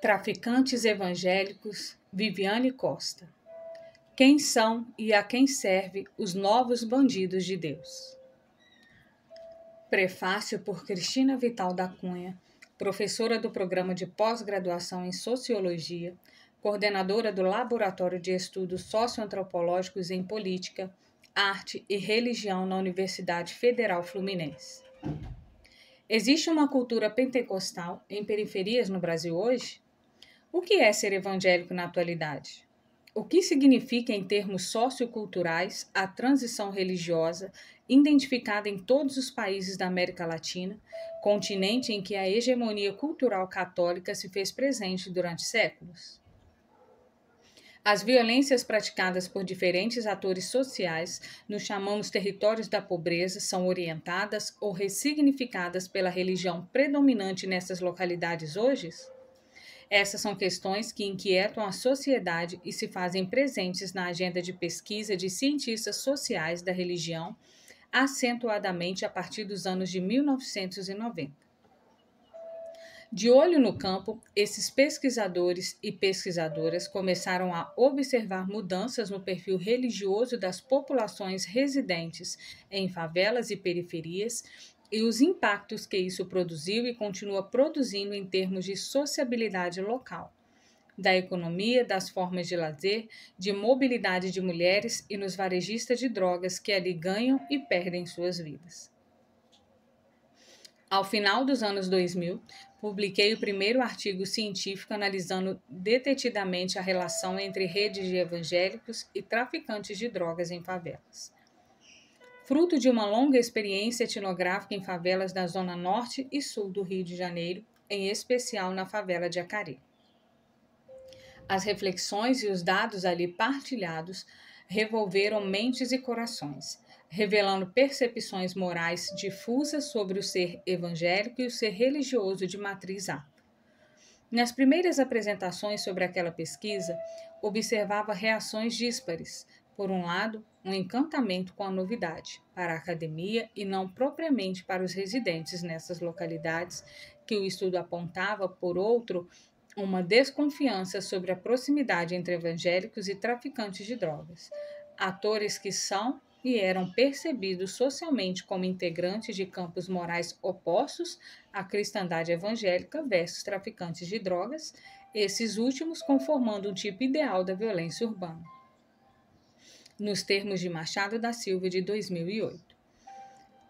Traficantes evangélicos, Viviane Costa. Quem são e a quem serve os novos bandidos de Deus? Prefácio por Cristina Vital da Cunha, professora do programa de pós-graduação em Sociologia, coordenadora do Laboratório de Estudos Socioantropológicos em Política, Arte e Religião na Universidade Federal Fluminense. Existe uma cultura pentecostal em periferias no Brasil hoje? O que é ser evangélico na atualidade? O que significa, em termos socioculturais, a transição religiosa identificada em todos os países da América Latina, continente em que a hegemonia cultural católica se fez presente durante séculos? As violências praticadas por diferentes atores sociais, nos chamamos territórios da pobreza, são orientadas ou ressignificadas pela religião predominante nessas localidades hoje? Essas são questões que inquietam a sociedade e se fazem presentes na agenda de pesquisa de cientistas sociais da religião, acentuadamente a partir dos anos de 1990. De olho no campo, esses pesquisadores e pesquisadoras começaram a observar mudanças no perfil religioso das populações residentes em favelas e periferias e os impactos que isso produziu e continua produzindo em termos de sociabilidade local, da economia, das formas de lazer, de mobilidade de mulheres e nos varejistas de drogas que ali ganham e perdem suas vidas. Ao final dos anos 2000, publiquei o primeiro artigo científico analisando detetidamente a relação entre redes de evangélicos e traficantes de drogas em favelas. Fruto de uma longa experiência etnográfica em favelas da zona norte e sul do Rio de Janeiro, em especial na favela de Acari. As reflexões e os dados ali partilhados revolveram mentes e corações, revelando percepções morais difusas sobre o ser evangélico e o ser religioso de matriz afro. Nas primeiras apresentações sobre aquela pesquisa, observava reações díspares. Por um lado, um encantamento com a novidade para a academia e não propriamente para os residentes nessas localidades, que o estudo apontava, por outro, uma desconfiança sobre a proximidade entre evangélicos e traficantes de drogas, atores que são e eram percebidos socialmente como integrantes de campos morais opostos à cristandade evangélica versus traficantes de drogas, esses últimos conformando um tipo ideal da violência urbana, nos termos de Machado da Silva de 2008.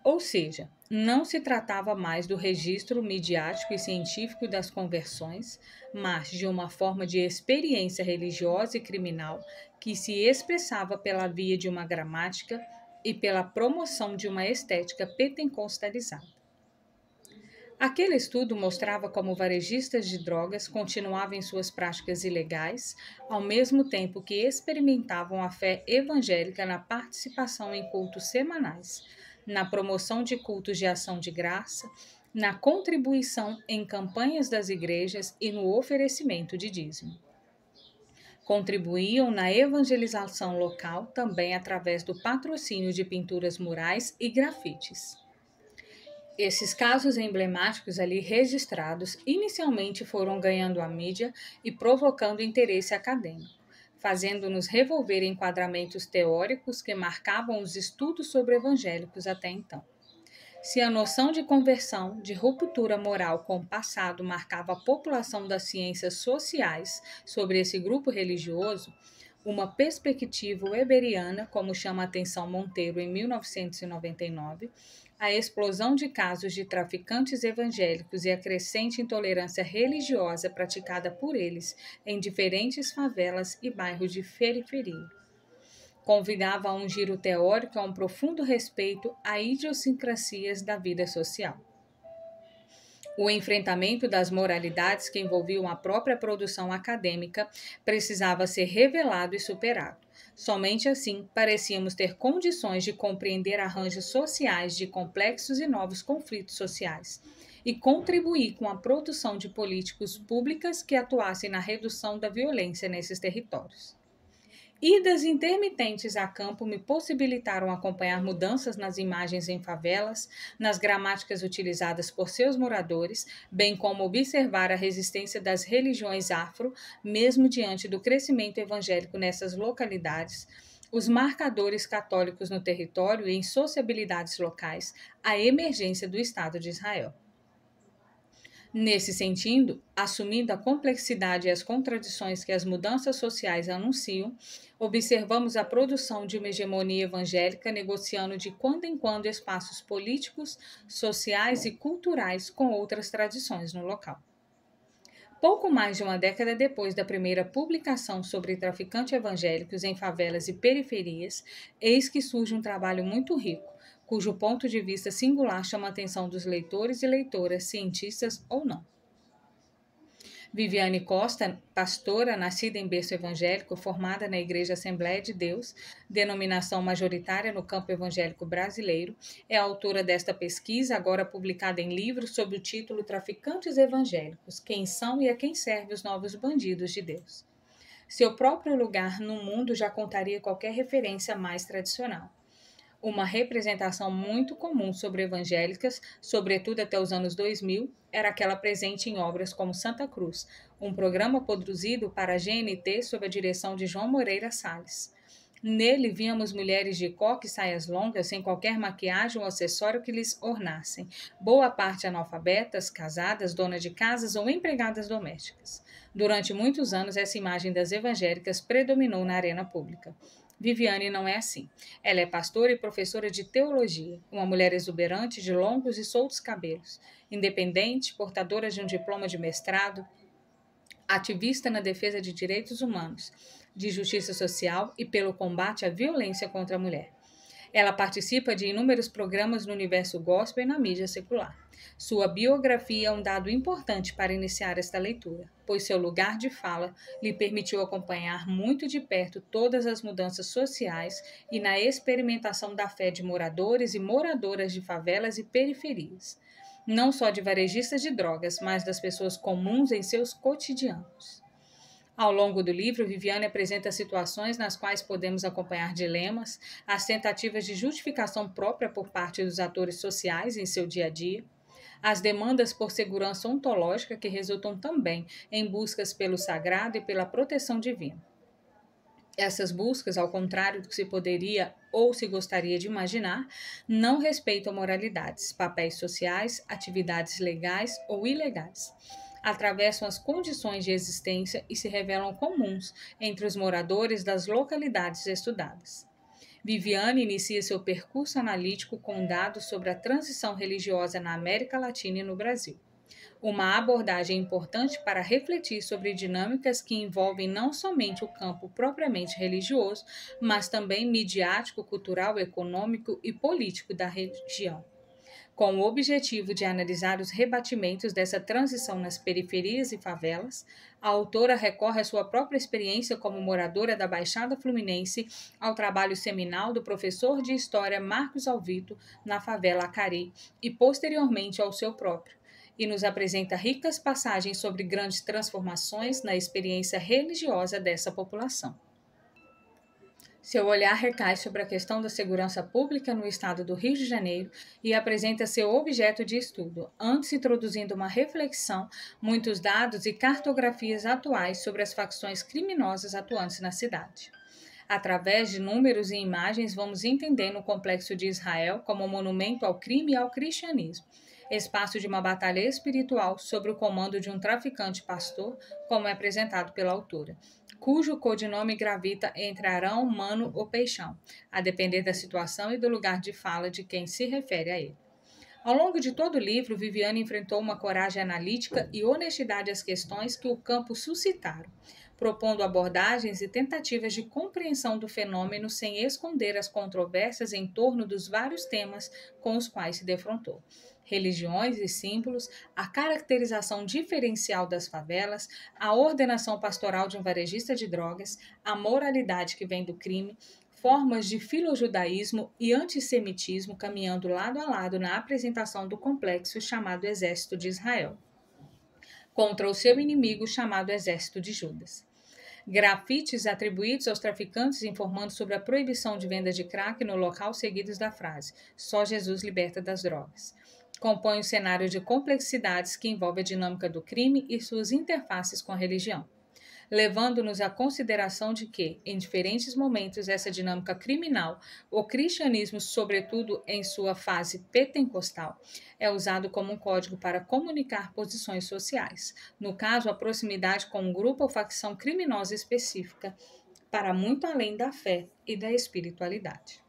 Ou seja, não se tratava mais do registro midiático e científico das conversões, mas de uma forma de experiência religiosa e criminal que se expressava pela via de uma gramática e pela promoção de uma estética pentecostalizada. Aquele estudo mostrava como varejistas de drogas continuavam em suas práticas ilegais, ao mesmo tempo que experimentavam a fé evangélica na participação em cultos semanais, na promoção de cultos de ação de graça, na contribuição em campanhas das igrejas e no oferecimento de dízimo. Contribuíam na evangelização local também através do patrocínio de pinturas murais e grafites. Esses casos emblemáticos ali registrados inicialmente foram ganhando a mídia e provocando interesse acadêmico, fazendo-nos revolver enquadramentos teóricos que marcavam os estudos sobre evangélicos até então. Se a noção de conversão, de ruptura moral com o passado marcava a população das ciências sociais sobre esse grupo religioso, uma perspectiva weberiana, como chama a atenção Monteiro em 1999, a explosão de casos de traficantes evangélicos e a crescente intolerância religiosa praticada por eles em diferentes favelas e bairros de periferia. Convidava a um giro teórico a um profundo respeito a idiosincrasias da vida social. O enfrentamento das moralidades que envolviam a própria produção acadêmica precisava ser revelado e superado. Somente assim parecíamos ter condições de compreender arranjos sociais de complexos e novos conflitos sociais e contribuir com a produção de políticas públicas que atuassem na redução da violência nesses territórios. Idas intermitentes a campo me possibilitaram acompanhar mudanças nas imagens em favelas, nas gramáticas utilizadas por seus moradores, bem como observar a resistência das religiões afro, mesmo diante do crescimento evangélico nessas localidades, os marcadores católicos no território e em sociabilidades locais, a emergência do Estado de Israel. Nesse sentido, assumindo a complexidade e as contradições que as mudanças sociais anunciam, observamos a produção de uma hegemonia evangélica negociando de quando em quando espaços políticos, sociais e culturais com outras tradições no local. Pouco mais de uma década depois da primeira publicação sobre traficantes evangélicos em favelas e periferias, eis que surge um trabalho muito rico, cujo ponto de vista singular chama a atenção dos leitores e leitoras, cientistas ou não. Viviane Costa, pastora nascida em berço evangélico, formada na Igreja Assembleia de Deus, denominação majoritária no campo evangélico brasileiro, é autora desta pesquisa, agora publicada em livro sob o título Traficantes Evangélicos, Quem são e a quem serve os novos bandidos de Deus. Seu próprio lugar no mundo já contaria qualquer referência mais tradicional. Uma representação muito comum sobre evangélicas, sobretudo até os anos 2000, era aquela presente em obras como Santa Cruz, um programa produzido para a GNT sob a direção de João Moreira Salles. Nele víamos mulheres de coque e saias longas, sem qualquer maquiagem ou acessório que lhes ornassem, boa parte analfabetas, casadas, donas de casas ou empregadas domésticas. Durante muitos anos, essa imagem das evangélicas predominou na arena pública. Viviane não é assim. Ela é pastora e professora de teologia, uma mulher exuberante de longos e soltos cabelos, independente, portadora de um diploma de mestrado, ativista na defesa de direitos humanos, de justiça social e pelo combate à violência contra a mulher. Ela participa de inúmeros programas no universo gospel e na mídia secular. Sua biografia é um dado importante para iniciar esta leitura, pois seu lugar de fala lhe permitiu acompanhar muito de perto todas as mudanças sociais e na experimentação da fé de moradores e moradoras de favelas e periferias, não só de varejistas de drogas, mas das pessoas comuns em seus cotidianos. Ao longo do livro, Viviane apresenta situações nas quais podemos acompanhar dilemas, as tentativas de justificação própria por parte dos atores sociais em seu dia a dia, as demandas por segurança ontológica que resultam também em buscas pelo sagrado e pela proteção divina. Essas buscas, ao contrário do que se poderia ou se gostaria de imaginar, não respeitam moralidades, papéis sociais, atividades legais ou ilegais. Atravessam as condições de existência e se revelam comuns entre os moradores das localidades estudadas. Viviane inicia seu percurso analítico com dados sobre a transição religiosa na América Latina e no Brasil. Uma abordagem importante para refletir sobre dinâmicas que envolvem não somente o campo propriamente religioso, mas também midiático, cultural, econômico e político da região. Com o objetivo de analisar os rebatimentos dessa transição nas periferias e favelas, a autora recorre à sua própria experiência como moradora da Baixada Fluminense, ao trabalho seminal do professor de História Marcos Alvito na favela Acari e, posteriormente, ao seu próprio, e nos apresenta ricas passagens sobre grandes transformações na experiência religiosa dessa população. Seu olhar recai sobre a questão da segurança pública no estado do Rio de Janeiro e apresenta seu objeto de estudo, antes introduzindo uma reflexão, muitos dados e cartografias atuais sobre as facções criminosas atuantes na cidade. Através de números e imagens, vamos entendendo o complexo de Israel como monumento ao crime e ao cristianismo, espaço de uma batalha espiritual sob o comando de um traficante pastor, como é apresentado pela autora, cujo codinome gravita entre Arão, Mano ou Peixão, a depender da situação e do lugar de fala de quem se refere a ele. Ao longo de todo o livro, Viviane enfrentou uma coragem analítica e honestidade às questões que o campo suscitaram, propondo abordagens e tentativas de compreensão do fenômeno sem esconder as controvérsias em torno dos vários temas com os quais se defrontou. Religiões e símbolos, a caracterização diferencial das favelas, a ordenação pastoral de um varejista de drogas, a moralidade que vem do crime, formas de filojudaísmo e antissemitismo caminhando lado a lado na apresentação do complexo chamado Exército de Israel, contra o seu inimigo chamado Exército de Judas. Grafites atribuídos aos traficantes informando sobre a proibição de venda de crack no local seguidos da frase "Só Jesus liberta das drogas". Compõe um cenário de complexidades que envolve a dinâmica do crime e suas interfaces com a religião, levando-nos à consideração de que, em diferentes momentos essa dinâmica criminal, o cristianismo, sobretudo em sua fase pentecostal, é usado como um código para comunicar posições sociais, no caso, a proximidade com um grupo ou facção criminosa específica, para muito além da fé e da espiritualidade.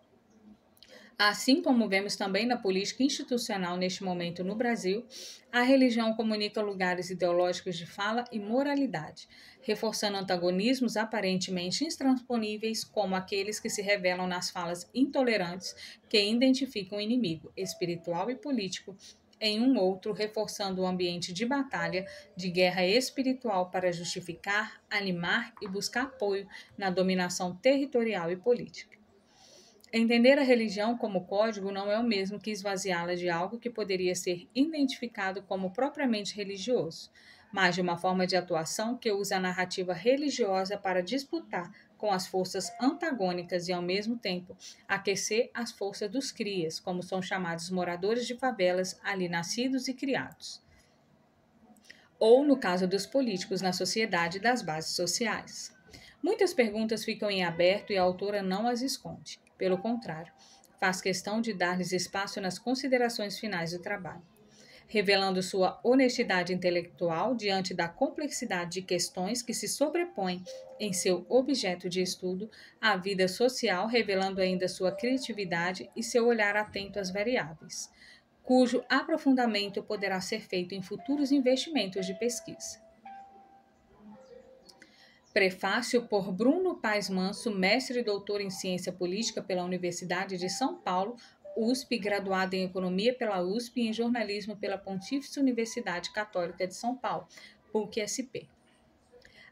Assim como vemos também na política institucional neste momento no Brasil, a religião comunica lugares ideológicos de fala e moralidade, reforçando antagonismos aparentemente intransponíveis, como aqueles que se revelam nas falas intolerantes que identificam o inimigo espiritual e político em um outro, reforçando o ambiente de batalha, de guerra espiritual para justificar, animar e buscar apoio na dominação territorial e política. Entender a religião como código não é o mesmo que esvaziá-la de algo que poderia ser identificado como propriamente religioso, mas de uma forma de atuação que usa a narrativa religiosa para disputar com as forças antagônicas e, ao mesmo tempo, aquecer as forças dos crias, como são chamados moradores de favelas ali nascidos e criados. Ou, no caso dos políticos, na sociedade das bases sociais. Muitas perguntas ficam em aberto e a autora não as esconde. Pelo contrário, faz questão de dar-lhes espaço nas considerações finais do trabalho, revelando sua honestidade intelectual diante da complexidade de questões que se sobrepõem em seu objeto de estudo à vida social, revelando ainda sua criatividade e seu olhar atento às variáveis, cujo aprofundamento poderá ser feito em futuros investimentos de pesquisa. Prefácio por Bruno Paes Manso, mestre e doutor em Ciência Política pela Universidade de São Paulo, USP, graduado em Economia pela USP e em Jornalismo pela Pontífice Universidade Católica de São Paulo, PUC-SP.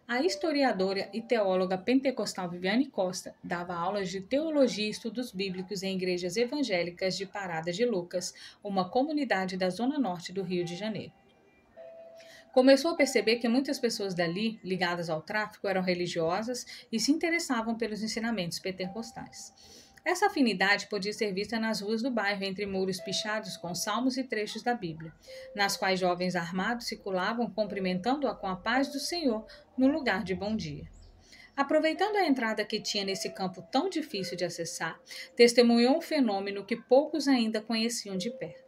A historiadora e teóloga pentecostal Viviane Costa dava aulas de teologia e estudos bíblicos em igrejas evangélicas de Parada de Lucas, uma comunidade da zona norte do Rio de Janeiro. Começou a perceber que muitas pessoas dali, ligadas ao tráfico, eram religiosas e se interessavam pelos ensinamentos pentecostais. Essa afinidade podia ser vista nas ruas do bairro, entre muros pichados com salmos e trechos da Bíblia, nas quais jovens armados circulavam cumprimentando-a com a paz do Senhor no lugar de bom dia. Aproveitando a entrada que tinha nesse campo tão difícil de acessar, testemunhou um fenômeno que poucos ainda conheciam de perto.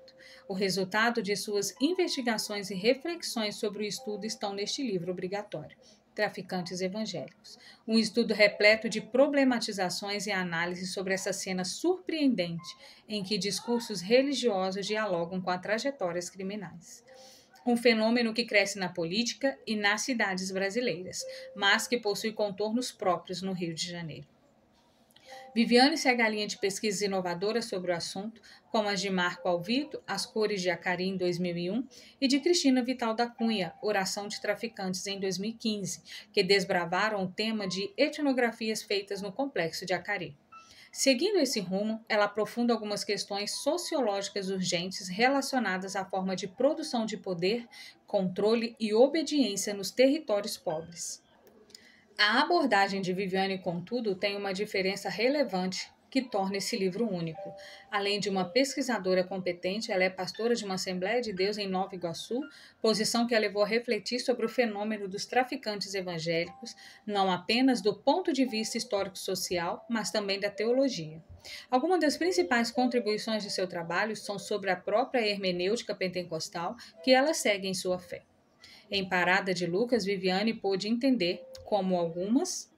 O resultado de suas investigações e reflexões sobre o estudo estão neste livro obrigatório, Traficantes Evangélicos. Um estudo repleto de problematizações e análises sobre essa cena surpreendente em que discursos religiosos dialogam com as trajetórias criminais. Um fenômeno que cresce na política e nas cidades brasileiras, mas que possui contornos próprios no Rio de Janeiro. Viviane segue a linha de pesquisas inovadoras sobre o assunto, como as de Marco Alvito, As Cores de Acari, em 2001, e de Cristina Vital da Cunha, Oração de Traficantes, em 2015, que desbravaram o tema de etnografias feitas no complexo de Acari. Seguindo esse rumo, ela aprofunda algumas questões sociológicas urgentes relacionadas à forma de produção de poder, controle e obediência nos territórios pobres. A abordagem de Viviane, contudo, tem uma diferença relevante que torna esse livro único. Além de uma pesquisadora competente, ela é pastora de uma Assembleia de Deus em Nova Iguaçu, posição que a levou a refletir sobre o fenômeno dos traficantes evangélicos, não apenas do ponto de vista histórico-social, mas também da teologia. Algumas das principais contribuições de seu trabalho são sobre a própria hermenêutica pentecostal que ela segue em sua fé. Em Parada de Lucas, Viviane pôde entender como algumas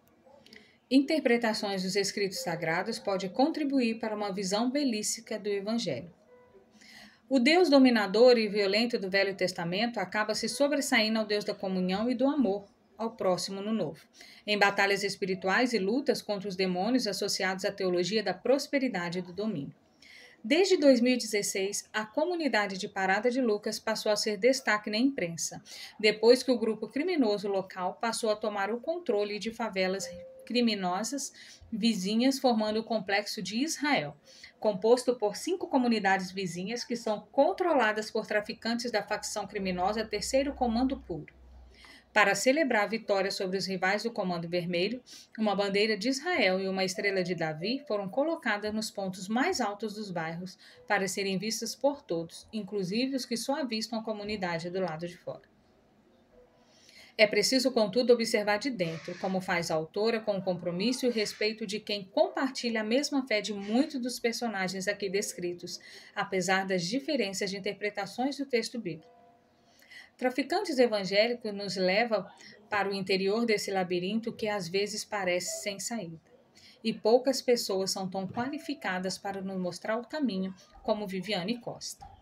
interpretações dos escritos sagrados podem contribuir para uma visão belística do Evangelho. O Deus dominador e violento do Velho Testamento acaba se sobressaindo ao Deus da comunhão e do amor ao próximo no Novo, em batalhas espirituais e lutas contra os demônios associados à teologia da prosperidade e do domínio. Desde 2016, a comunidade de Parada de Lucas passou a ser destaque na imprensa, depois que o grupo criminoso local passou a tomar o controle de favelas criminosas vizinhas, formando o Complexo de Israel, composto por 5 comunidades vizinhas que são controladas por traficantes da facção criminosa Terceiro Comando Puro. Para celebrar a vitória sobre os rivais do Comando Vermelho, uma bandeira de Israel e uma estrela de Davi foram colocadas nos pontos mais altos dos bairros para serem vistas por todos, inclusive os que só avistam a comunidade do lado de fora. É preciso, contudo, observar de dentro, como faz a autora, com o compromisso e o respeito de quem compartilha a mesma fé de muitos dos personagens aqui descritos, apesar das diferenças de interpretações do texto bíblico. Traficantes evangélicos nos leva para o interior desse labirinto que às vezes parece sem saída. E poucas pessoas são tão qualificadas para nos mostrar o caminho como Viviane Costa.